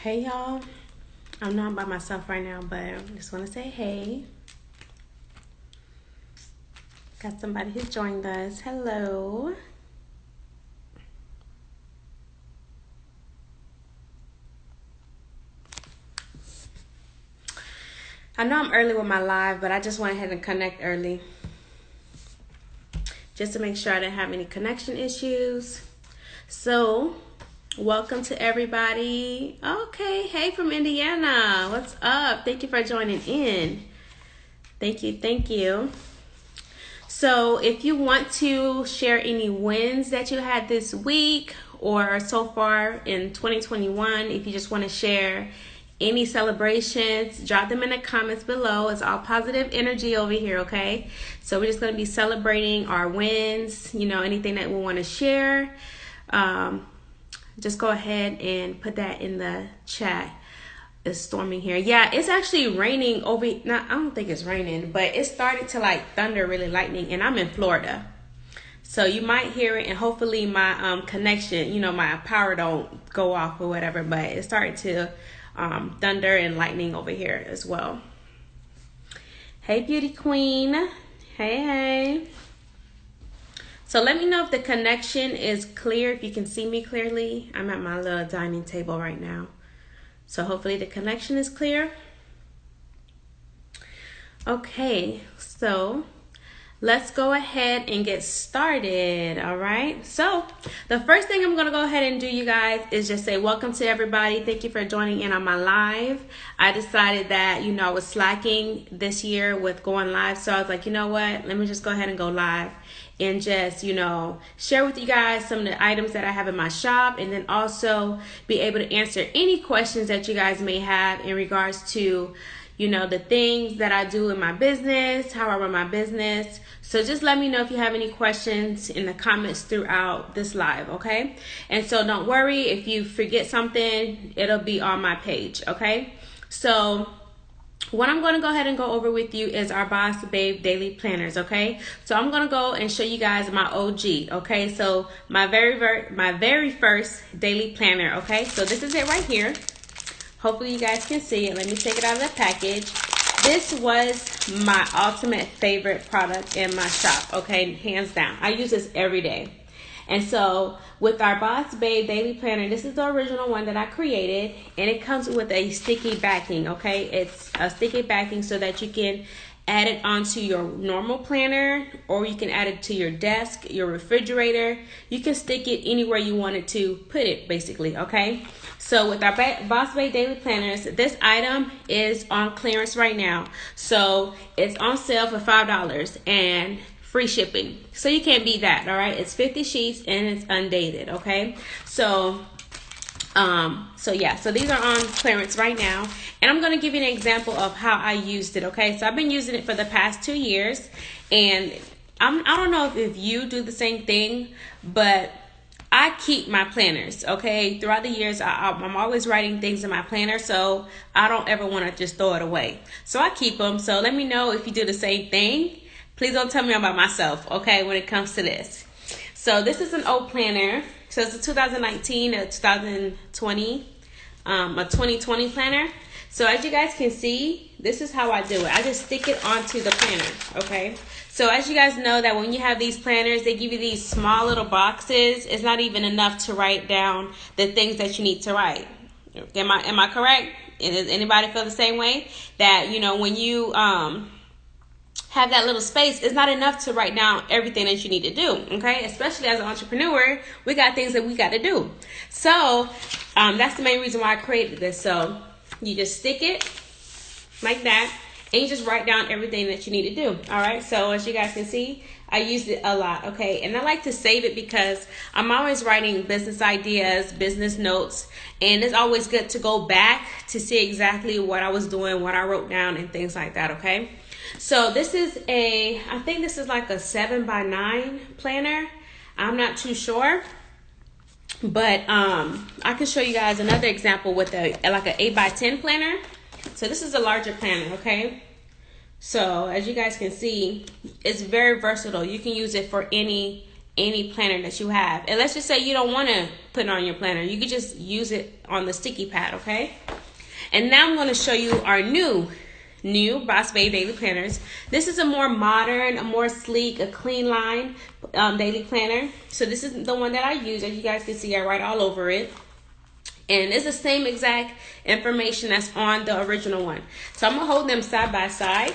Hey y'all, I'm not by myself right now, but I just want to say hey. Got somebody who's joined us. Hello. I know I'm early with my live, but I just went ahead and connect early just to make sure I didn't have any connection issues. So welcome to everybody. Okay, hey from Indiana. What's up? Thank you for joining in. Thank you. So if you want to share any wins that you had this week or so far in 2021, if you just want to share any celebrations, drop them in the comments below. It's all positive energy over here, okay? So we're just going to be celebrating our wins, anything that we want to share. Just go ahead and put that in the chat. It's storming here. Yeah, it's actually raining over. No, I don't think it's raining, but it started to like thunder, really lightning, and I'm in Florida. So you might hear it, and hopefully my connection, my power don't go off or whatever, but it started to thunder and lightning over here as well. Hey, beauty queen. Hey. So let me know if the connection is clear, if you can see me clearly. I'm at my little dining table right now. So hopefully the connection is clear. Okay, so let's go ahead and get started, all right? So the first thing I'm going to go ahead and do, you guys, is just say welcome to everybody. Thank you for joining in on my live. I decided that, I was slacking this year with going live. So I was like, you know what? Let me just go ahead and go live and just, share with you guys some of the items that I have in my shop, and then also be able to answer any questions that you guys may have in regards to, the things that I do in my business, how I run my business. So just let me know if you have any questions in the comments throughout this live, okay? And so don't worry, if you forget something, it'll be on my page, okay? So what I'm going to go ahead and go over with you is our Boss Babe daily planners, okay? So I'm going to go and show you guys my OG, okay? So my very first daily planner, okay? So this is it right here. Hopefully you guys can see it. Let me take it out of the package. This was my ultimate favorite product in my shop, okay? Hands down. I use this every day. And so with our Boss Babe daily planner, this is the original one that I created, and it comes with a sticky backing, okay? It's a sticky backing so that you can add it onto your normal planner, or you can add it to your desk, your refrigerator. You can stick it anywhere you wanted to put it, basically, okay? So with our Boss Babe daily planners, this item is on clearance right now. So it's on sale for $5 and free shipping. So you can't beat that, all right? It's 50 sheets and it's undated, okay? So these are on clearance right now, and I'm going to give you an example of how I used it, okay? So I've been using it for the past 2 years, and I don't know if you do the same thing, but I keep my planners, okay? Throughout the years, I'm always writing things in my planner, so I don't ever want to just throw it away. So I keep them. So let me know if you do the same thing. Please don't tell me about myself, okay, when it comes to this. So this is an old planner. So it's a 2019, a 2020, a 2020 planner. So as you guys can see, this is how I do it. I just stick it onto the planner, okay? So as you guys know that when you have these planners, they give you these small little boxes. It's not even enough to write down the things that you need to write. Am I correct? Does anybody feel the same way? That, when you have that little space, it's not enough to write down everything that you need to do, okay? Especially as an entrepreneur, we got things that we got to do. So that's the main reason why I created this. So you just stick it like that, and you just write down everything that you need to do, all right? So as you guys can see, I used it a lot, okay? And I like to save it because I'm always writing business ideas, business notes, and it's always good to go back to see exactly what I was doing, what I wrote down, and things like that, okay? So this is I think this is like a 7x9 planner. I'm not too sure. But I can show you guys another example with like an 8x10 planner. So this is a larger planner, okay? So as you guys can see, it's very versatile. You can use it for any planner that you have. And let's just say you don't want to put it on your planner. You could just use it on the sticky pad, okay? And now I'm going to show you our new Boss Babe daily planners. This is a more modern, a more sleek, a clean line daily planner. So this is the one that I use. As you guys can see, I write all over it. And it's the same exact information that's on the original one. So I'm going to hold them side by side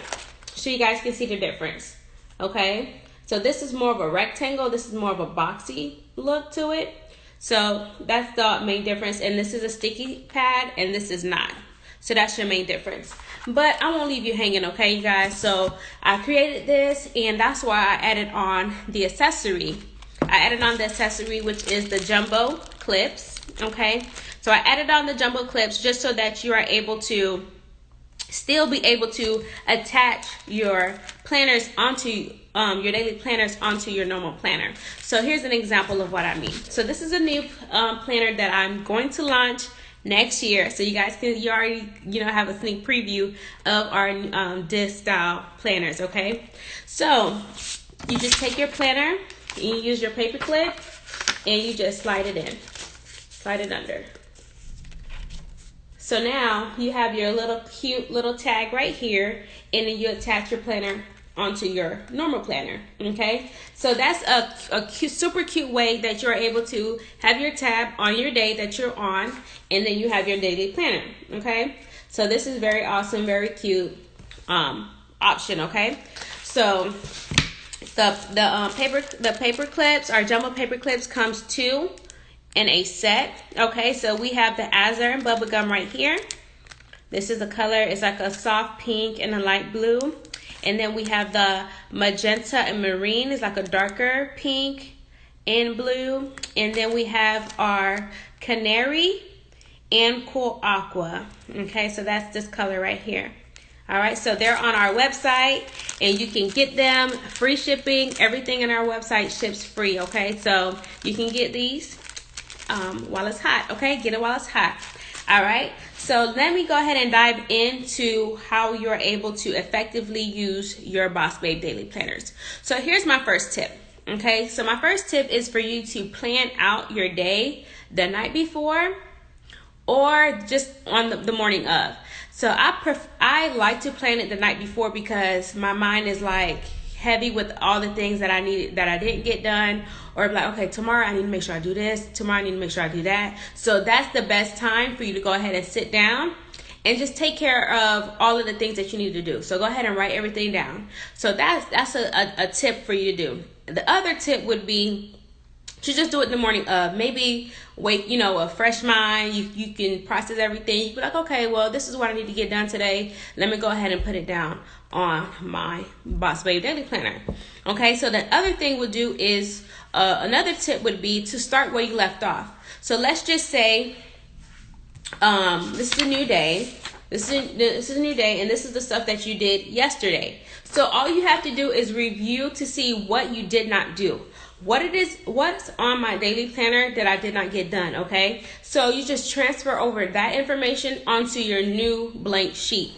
so you guys can see the difference. Okay? So this is more of a rectangle. This is more of a boxy look to it. So that's the main difference. And this is a sticky pad and this is not. So that's your main difference. But I won't leave you hanging, okay, you guys? So I created this, and that's why I added on the accessory. I added on the accessory, which is the jumbo clips, okay? So I added on the jumbo clips just so that you are able to still be able to attach your planners onto your daily planners onto your normal planner. So here's an example of what I mean. So this is a new planner that I'm going to launch next year. So you guys can already have a sneak preview of our disc style planners, okay? So you just take your planner and you use your paper clip and you just slide it in. Slide it under. So now you have your little cute little tag right here, and then you attach your planner onto your normal planner, okay? So that's a cute, super cute way that you're able to have your tab on your day that you're on, and then you have your daily planner, okay? So this is very awesome, very cute option, okay? So the paper clips, our jumbo paper clips, comes two in a set, okay? So we have the Azure and bubblegum right here. This is the color, it's like a soft pink and a light blue. And then we have the magenta and marine, it's like a darker pink and blue. And then we have our canary and cool aqua, okay? So that's this color right here. All right, so they're on our website and you can get them free shipping. Everything in our website ships free, okay? So you can get these while it's hot, okay? Get it while it's hot. All right, so let me go ahead and dive into how you're able to effectively use your Boss Babe daily planners. So here's my first tip, okay? So my first tip is for you to plan out your day the night before or just on the morning of. So I like to plan it the night before because my mind is like heavy with all the things that I needed that I didn't get done, or like, okay, tomorrow I need to make sure I do this, tomorrow I need to make sure I do that. So that's the best time for you to go ahead and sit down and just take care of all of the things that you need to do. So go ahead and write everything down. So that's a tip for you to do. The other tip would be to just do it in the morning of. Maybe wake, a fresh mind. You can process everything. You can be like, okay, well, this is what I need to get done today. Let me go ahead and put it down on my Boss Babe daily planner. Okay, so the other thing we'll do is, another tip would be to start where you left off. So let's just say this is a new day. This is a new day, and this is the stuff that you did yesterday. So all you have to do is review to see what you did not do. What's on my daily planner that I did not get done, okay? So you just transfer over that information onto your new blank sheet.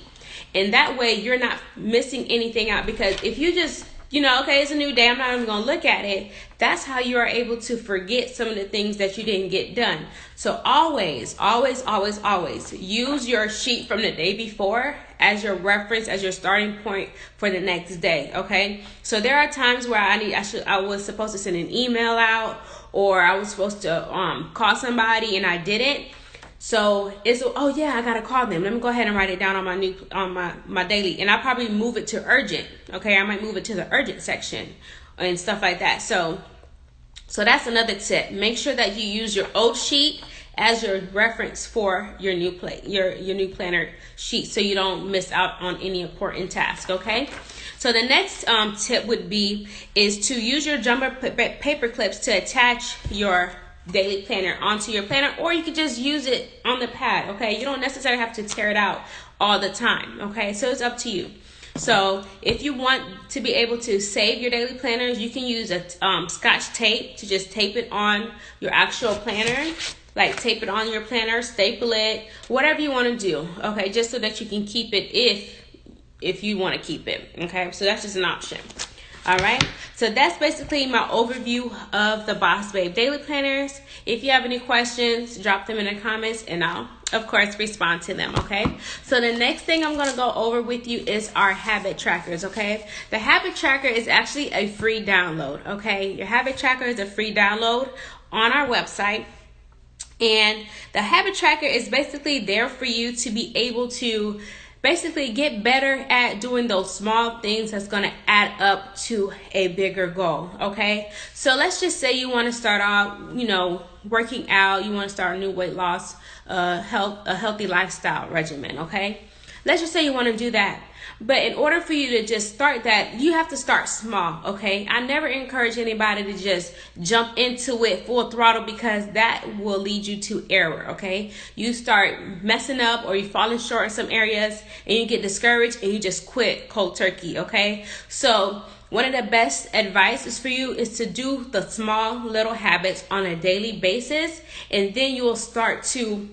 And that way you're not missing anything out, because if you just, okay, it's a new day, I'm not even going to look at it. That's how you are able to forget some of the things that you didn't get done. So always, always, always, always use your sheet from the day before as your reference, as your starting point for the next day, okay? So there are times where I was supposed to send an email out, or I was supposed to call somebody and I didn't. So it's, oh yeah, I gotta call them. Let me go ahead and write it down on my daily, and I'll probably move it to urgent. Okay, I might move it to the urgent section and stuff like that. So that's another tip. Make sure that you use your old sheet as your reference for your new new planner sheet, so you don't miss out on any important task. Okay. So the next tip is to use your jumbo paper clips to attach your daily planner onto your planner, or you could just use it on the pad, okay? You don't necessarily have to tear it out all the time, okay? So it's up to you. So if you want to be able to save your daily planners, you can use a Scotch tape to just tape it on your actual planner. Like tape it on your planner, staple it, whatever you want to do. Okay, just so that you can keep it if you want to keep it. Okay, so that's just an option. All right, so that's basically my overview of the Boss Babe daily planners. If you have any questions, drop them in the comments and I'll, of course, respond to them, okay? So the next thing I'm going to go over with you is our habit trackers, okay? The habit tracker is actually a free download, okay? Your habit tracker is a free download on our website. And the habit tracker is basically there for you to be able to basically get better at doing those small things that's going to add up to a bigger goal, okay? So let's just say you want to start out, working out, you want to start a new weight loss, a healthy lifestyle regimen, okay? Let's just say you want to do that. But in order for you to just start that, you have to start small, okay? I never encourage anybody to just jump into it full throttle because that will lead you to error, okay? You start messing up or you're falling short in some areas and you get discouraged and you just quit cold turkey, okay? So one of the best advices for you is to do the small little habits on a daily basis, and then you will start to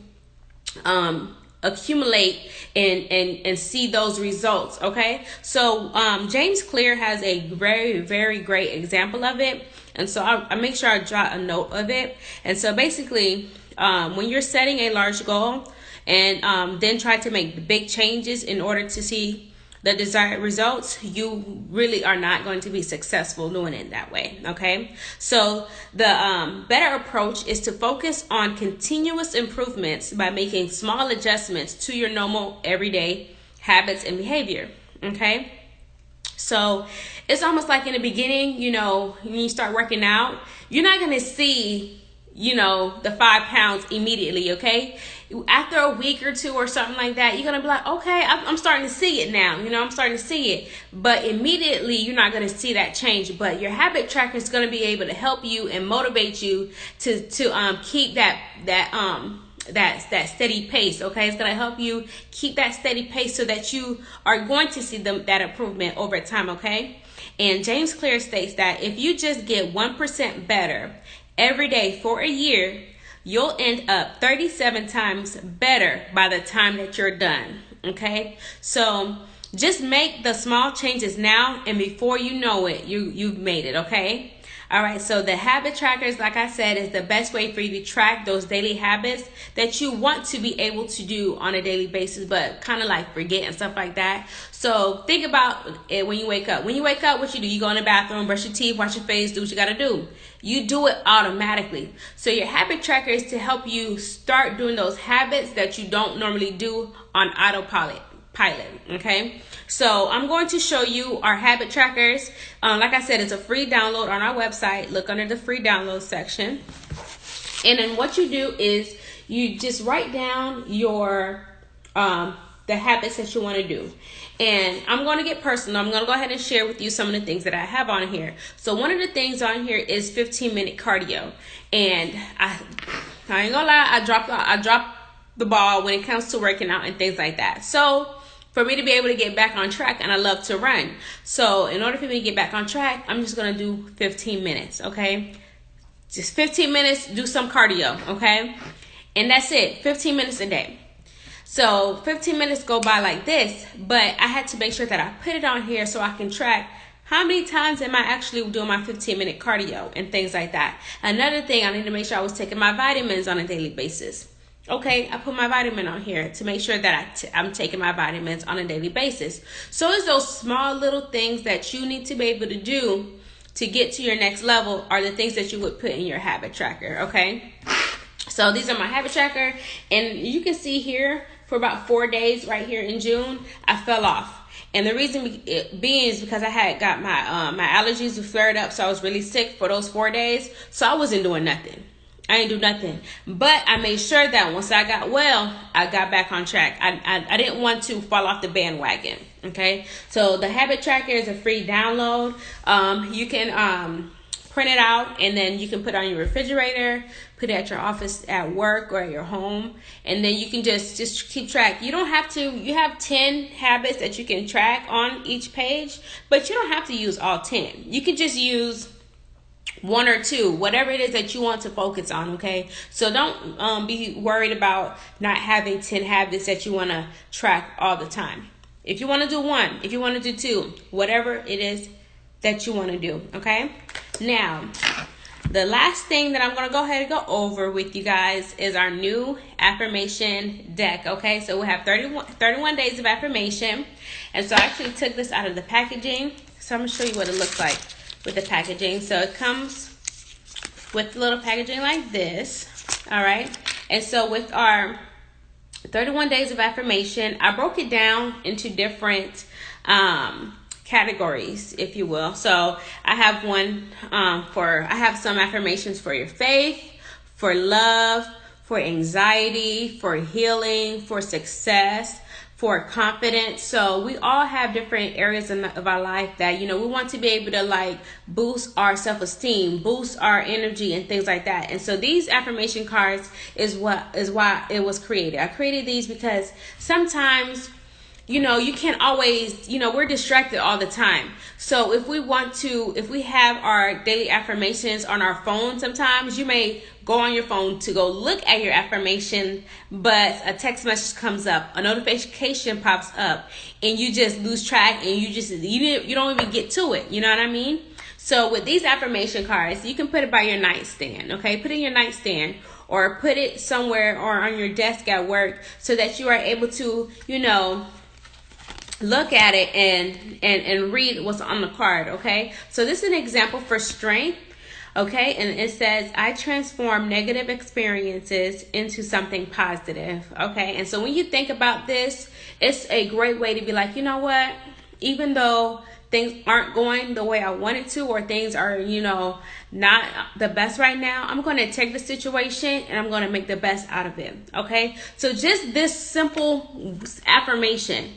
accumulate and see those results, okay? So James Clear has a very, very great example of it, and so I make sure I jot a note of it. And so basically when you're setting a large goal and then try to make big changes in order to see the desired results, you really are not going to be successful doing it that way, okay? So the better approach is to focus on continuous improvements by making small adjustments to your normal everyday habits and behavior, okay? So it's almost like in the beginning, when you start working out, you're not going to see the 5 pounds immediately, okay? After a week or two or something like that, you're gonna be like, okay, I'm starting to see it now. I'm starting to see it. But immediately, you're not gonna see that change. But your habit tracker is gonna be able to help you and motivate you to keep that steady pace, okay? It's gonna help you keep that steady pace so that you are going to see that improvement over time, okay? And James Clear states that if you just get 1% better every day for a year, you'll end up 37 times better by the time that you're done, okay? So just make the small changes now, and before you know it, you've made it, okay? All right, so the habit trackers, like I said, is the best way for you to track those daily habits that you want to be able to do on a daily basis, but kind of like forget and stuff like that. So think about it when you wake up. When you wake up, what you do? You go in the bathroom, brush your teeth, wash your face, do what you got to do. You do it automatically. So your habit tracker is to help you start doing those habits that you don't normally do on autopilot, okay? So I'm going to show you our habit trackers. Like I said, it's a free download on our website. Look under the free download section. And then what you do is you just write down your the habits that you want to do. And I'm going to get personal. I'm going to go ahead and share with you some of the things that I have on here. So one of the things on here is 15-minute cardio. And I ain't gonna lie, I dropped the ball when it comes to working out and things like that. So for me to be able to get back on track, and I love to run. So in order for me to get back on track, I'm just going to do 15 minutes, okay? Just 15 minutes, do some cardio, okay? And that's it, 15 minutes a day. So 15 minutes go by like this, but I had to make sure that I put it on here so I can track how many times am I actually doing my 15-minute cardio and things like that. Another thing, I need to make sure I was taking my vitamins on a daily basis. Okay, I put my vitamin on here to make sure that I'm taking my vitamins on a daily basis. So it's those small little things that you need to be able to do to get to your next level are the things that you would put in your habit tracker, okay? So these are my habit tracker, and you can see here for about 4 days right here in June, I fell off. And the reason being is because I had got my allergies flared up, so I was really sick for those 4 days. So I wasn't doing nothing. I ain't do nothing. But I made sure that once I got well, I got back on track. I didn't want to fall off the bandwagon. Okay. So the habit tracker is a free download. You can print it out, and then you can put it on your refrigerator, put it at your office, at work, or at your home, and then you can just keep track. You don't have to, you have 10 habits that you can track on each page, but you don't have to use all 10. You can just use one or two, whatever it is that you want to focus on, okay? So don't be worried about not having 10 habits that you want to track all the time. If you want to do one, if you want to do two, whatever it is that you want to do, okay? Now, the last thing that I'm going to go ahead and go over with you guys is our new affirmation deck, okay? So we have 31 days of affirmation. And so I actually took this out of the packaging. So I'm going to show you what it looks like with the packaging. So it comes with little packaging like this, all right? And so with our 31 days of affirmation, I broke it down into different categories, if you will. So I have one I have some affirmations for your faith, for love, for anxiety, for healing, for success, for confidence. So we all have different areas of our life that, you know, we want to be able to like boost our self-esteem, boost our energy and things like that. And so these affirmation cards is why it was created. I created these because sometimes, you know, you can't always, you know, we're distracted all the time. So if we have our daily affirmations on our phone, sometimes you may go on your phone to go look at your affirmation, but a text message comes up, a notification pops up, and you just lose track, and you don't even get to it. You know what I mean? So with these affirmation cards, you can put it by your nightstand, okay? Put it in your nightstand, or put it somewhere or on your desk at work so that you are able to, you know, look at it and read what's on the card, okay? So this is an example for strength, okay? And it says, I transform negative experiences into something positive, okay? And so when you think about this, it's a great way to be like, you know what? Even though things aren't going the way I wanted to, or things are, you know, not the best right now, I'm going to take the situation and I'm going to make the best out of it, okay? So just this simple affirmation,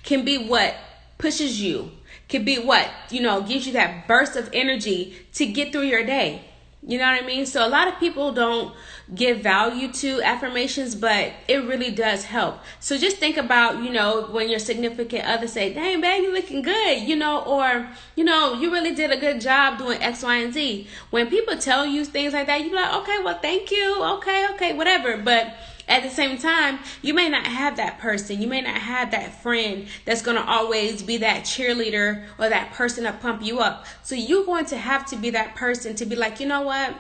can be what pushes you, can be what, you know, gives you that burst of energy to get through your day. You know what I mean? So a lot of people don't give value to affirmations, but it really does help. So just think about, you know, when your significant other say, dang, babe, you're looking good, you know, or, you know, you really did a good job doing X, Y, and Z. When people tell you things like that, you're like, okay, well, thank you. Okay, whatever. But at the same time, you may not have that person. You may not have that friend that's going to always be that cheerleader or that person to pump you up. So you're going to have to be that person to be like, you know what?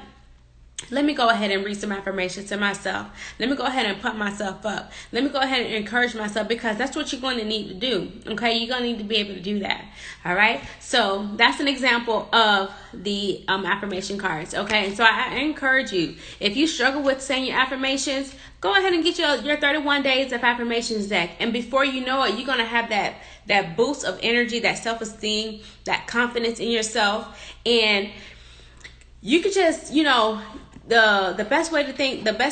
Let me go ahead and read some affirmations to myself. Let me go ahead and pump myself up. Let me go ahead and encourage myself, because that's what you're going to need to do. Okay, you're going to need to be able to do that. All right. So that's an example of the affirmation cards. Okay, and so I encourage you, if you struggle with saying your affirmations, go ahead and get your 31 days of affirmations deck. And before you know it, you're going to have that boost of energy, that self-esteem, that confidence in yourself. And you could just, you know, the best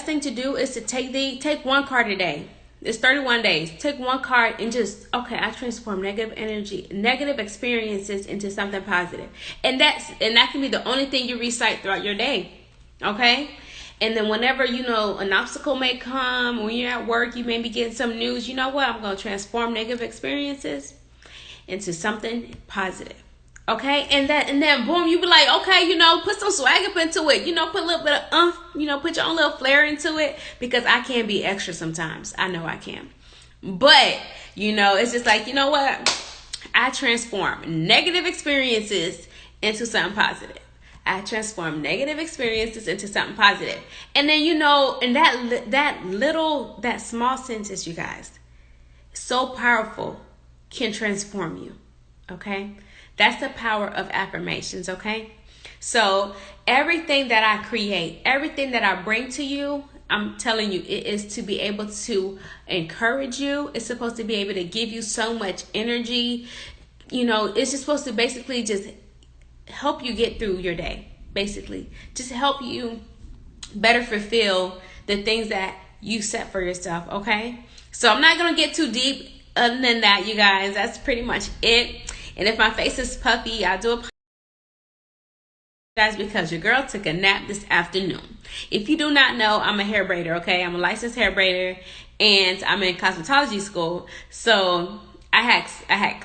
thing to do is to take one card a day. It's 31 days. Take one card and just, okay, I transform negative experiences into something positive. And that can be the only thing you recite throughout your day. Okay? And then whenever, you know, an obstacle may come, when you're at work, you may be getting some news, you know what? I'm going to transform negative experiences into something positive. Okay, and then boom, you be like, okay, you know, put some swag up into it, you know, put a little bit of you know, put your own little flair into it, because I can be extra sometimes. I know I can. But, you know, it's just like, you know what? I transform negative experiences into something positive. I transform negative experiences into something positive. And then, you know, and that small sentence, you guys, so powerful, can transform you. Okay? That's the power of affirmations, okay? So everything that I create, everything that I bring to you, I'm telling you, it is to be able to encourage you. It's supposed to be able to give you so much energy. You know, it's just supposed to basically just help you get through your day, basically. Just help you better fulfill the things that you set for yourself, okay? So I'm not going to get too deep other than that, you guys. That's pretty much it. And if my face is puffy, I do apologize. Guys, because your girl took a nap this afternoon. If you do not know, I'm a hair braider, okay? I'm a licensed hair braider, and I'm in cosmetology school. So I had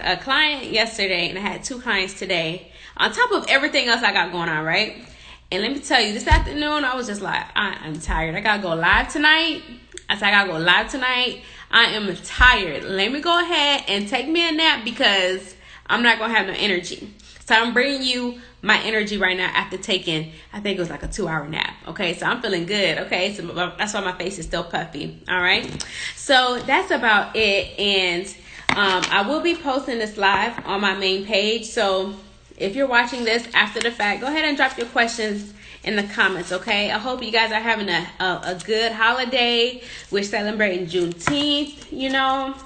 a client yesterday, and I had 2 clients today, on top of everything else I got going on, right? And let me tell you, this afternoon, I was just like, I'm tired. I gotta go live tonight. I am tired. Let me go ahead and take me a nap because I'm not gonna have no energy. So I'm bringing you my energy right now after taking, I think it was like a 2-hour nap. Okay, so I'm feeling good. Okay, so that's why my face is still puffy. All right, so that's about it. And I will be posting this live on my main page. So if you're watching this after the fact, go ahead and drop your questions in the comments. Okay, I hope you guys are having a good holiday. We're celebrating Juneteenth, you know.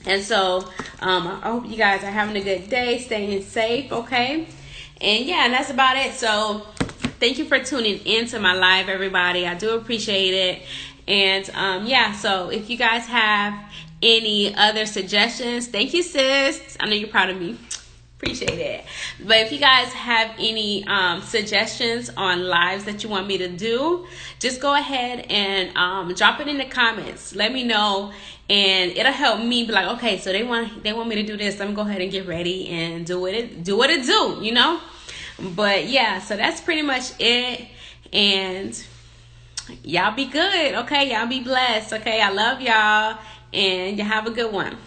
And so I hope you guys are having a good day, staying safe, okay? And yeah, and that's about it. So thank you for tuning into my live, everybody. I do appreciate it. And yeah, so if you guys have any other suggestions, thank you, sis. I know you're proud of me. Appreciate it. But if you guys have any suggestions on lives that you want me to do, just go ahead and drop it in the comments. Let me know, and it'll help me be like, okay, so they want me to do this. Let me go ahead and get ready and do what it do, you know. But yeah, so that's pretty much it. And y'all be good, okay? Y'all be blessed, okay? I love y'all, and you have a good one.